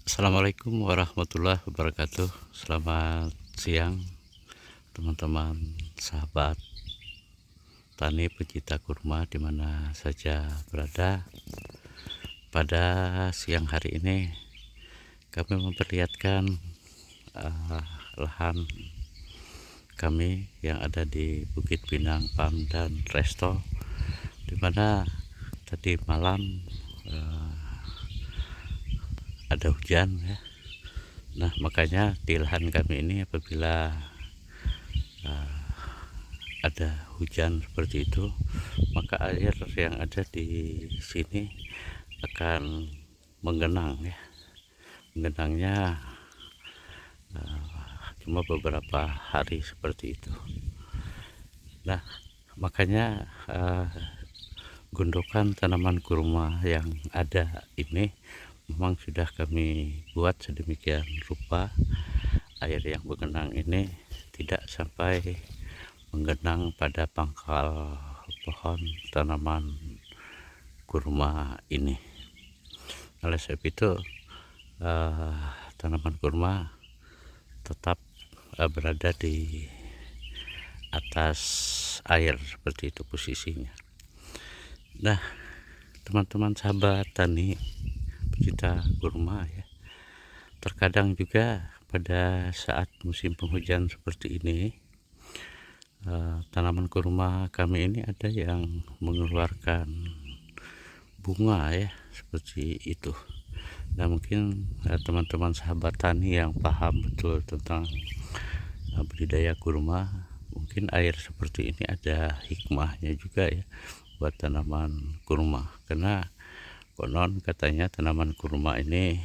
Assalamualaikum warahmatullahi wabarakatuh. Selamat siang teman-teman sahabat tani pecinta kurma di mana saja berada. Pada siang hari ini kami memperlihatkan lahan kami yang ada di Bukit Pinang Farm dan Resto, di mana tadi malam ada hujan ya. Nah, makanya di lahan kami ini apabila ada hujan seperti itu, maka air yang ada di sini akan menggenang ya. Menggenangnya cuma beberapa hari seperti itu. Nah, makanya gundukan tanaman kurma yang ada ini memang sudah kami buat sedemikian rupa air yang menggenang ini tidak sampai menggenang pada pangkal pohon tanaman kurma ini. Oleh sebab itu tanaman kurma tetap berada di atas air seperti itu posisinya. Nah, teman-teman sahabat tani pecinta kurma ya, terkadang juga pada saat musim penghujan seperti ini tanaman kurma kami ini ada yang mengeluarkan bunga ya seperti itu. Nah, mungkin teman-teman sahabat tani yang paham betul tentang budidaya kurma, mungkin air seperti ini ada hikmahnya juga ya buat tanaman kurma, karena konon katanya tanaman kurma ini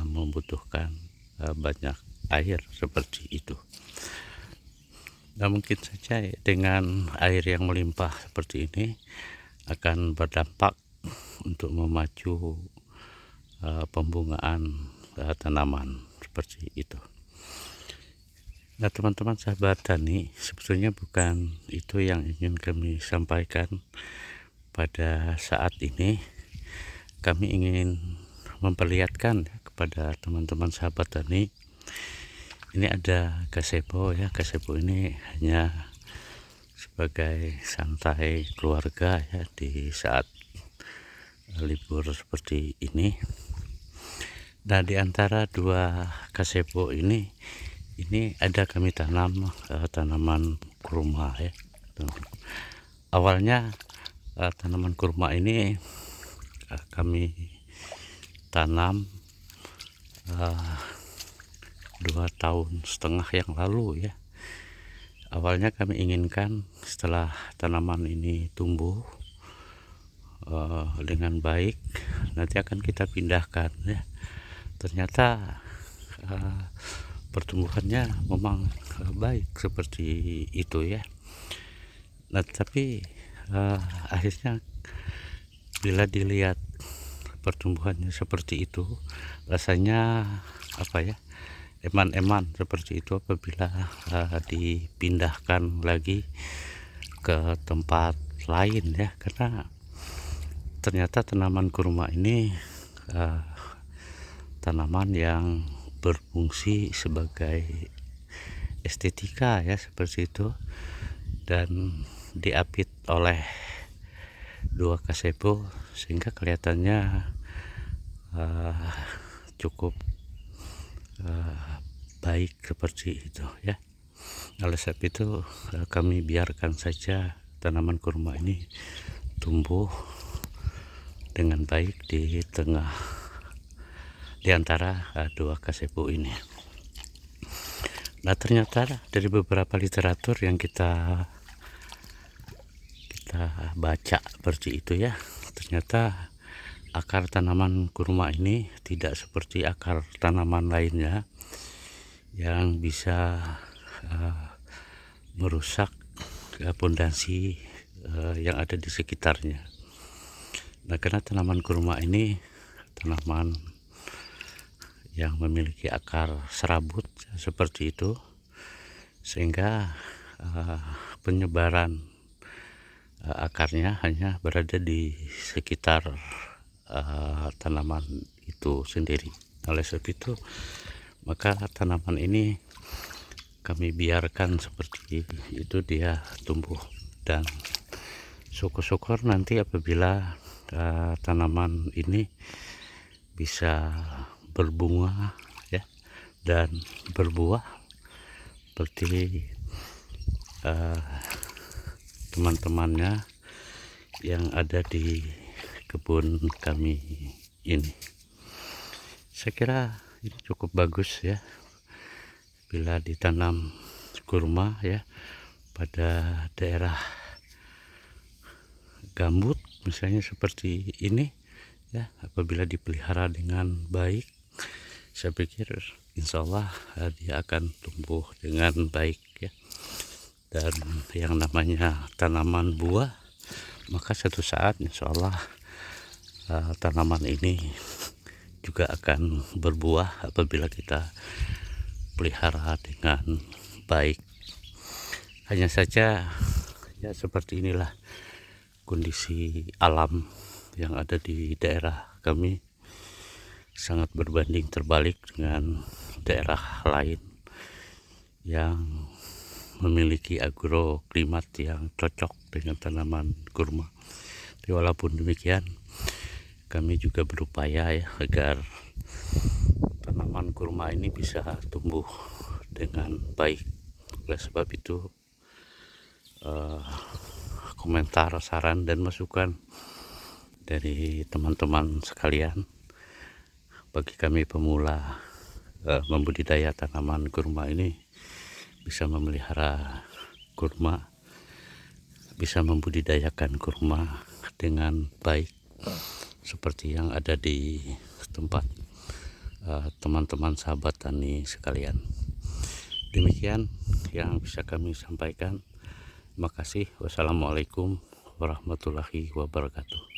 membutuhkan banyak air seperti itu. Nah, mungkin saja ya, dengan air yang melimpah seperti ini akan berdampak untuk memacu pembungaan tanaman seperti itu. Nah, teman-teman sahabat tani, sebetulnya bukan itu yang ingin kami sampaikan pada saat ini. Kami ingin memperlihatkan kepada teman-teman sahabat tani, ini ada gazebo ya. Gazebo ini hanya sebagai santai keluarga ya di saat libur seperti ini. Nah, di antara dua gazebo ini ada kami tanam tanaman kurma ya. Awalnya tanaman kurma ini kami tanam 2,5 tahun yang lalu ya. Awalnya kami inginkan setelah tanaman ini tumbuh dengan baik, nanti akan kita pindahkan ya. Ternyata pertumbuhannya memang baik seperti itu ya. Nah, tapi akhirnya bila dilihat pertumbuhannya seperti itu, rasanya eman-eman seperti itu apabila dipindahkan lagi ke tempat lain ya, karena ternyata tanaman kurma ini tanaman yang berfungsi sebagai estetika ya seperti itu, dan diapit oleh dua gazebo sehingga kelihatannya cukup baik seperti itu ya. Oleh sebab itu kami biarkan saja tanaman kurma ini tumbuh dengan baik di antara dua gazebo ini. Nah, ternyata dari beberapa literatur yang kita baca seperti itu ya, ternyata akar tanaman kurma ini tidak seperti akar tanaman lainnya yang bisa merusak pondasi yang ada di sekitarnya. Nah, karena tanaman kurma ini tanaman yang memiliki akar serabut seperti itu, sehingga penyebaran akarnya hanya berada di sekitar tanaman itu sendiri. Oleh sebab itu, maka tanaman ini kami biarkan seperti itu dia tumbuh, dan syukur-syukur nanti apabila tanaman ini bisa berbunga ya dan berbuah seperti teman-temannya yang ada di kebun kami ini. Saya kira ini cukup bagus ya bila ditanam kurma ya pada daerah gambut misalnya seperti ini ya. Apabila dipelihara dengan baik, saya pikir insya Allah dia akan tumbuh dengan baik ya. Dan yang namanya tanaman buah, maka suatu saat insya Allah tanaman ini juga akan berbuah apabila kita pelihara dengan baik. Hanya saja ya seperti inilah kondisi alam yang ada di daerah kami, sangat berbanding terbalik dengan daerah lain yang memiliki agroklimat yang cocok dengan tanaman kurma. Tapi walaupun demikian, kami juga berupaya ya agar tanaman kurma ini bisa tumbuh dengan baik. Oleh sebab itu komentar, saran, dan masukan dari teman-teman sekalian, bagi kami pemula membudidaya tanaman kurma ini, bisa memelihara kurma, bisa membudidayakan kurma dengan baik seperti yang ada di tempat teman-teman sahabat tani sekalian. Demikian yang bisa kami sampaikan. Terima kasih. Wassalamualaikum warahmatullahi wabarakatuh.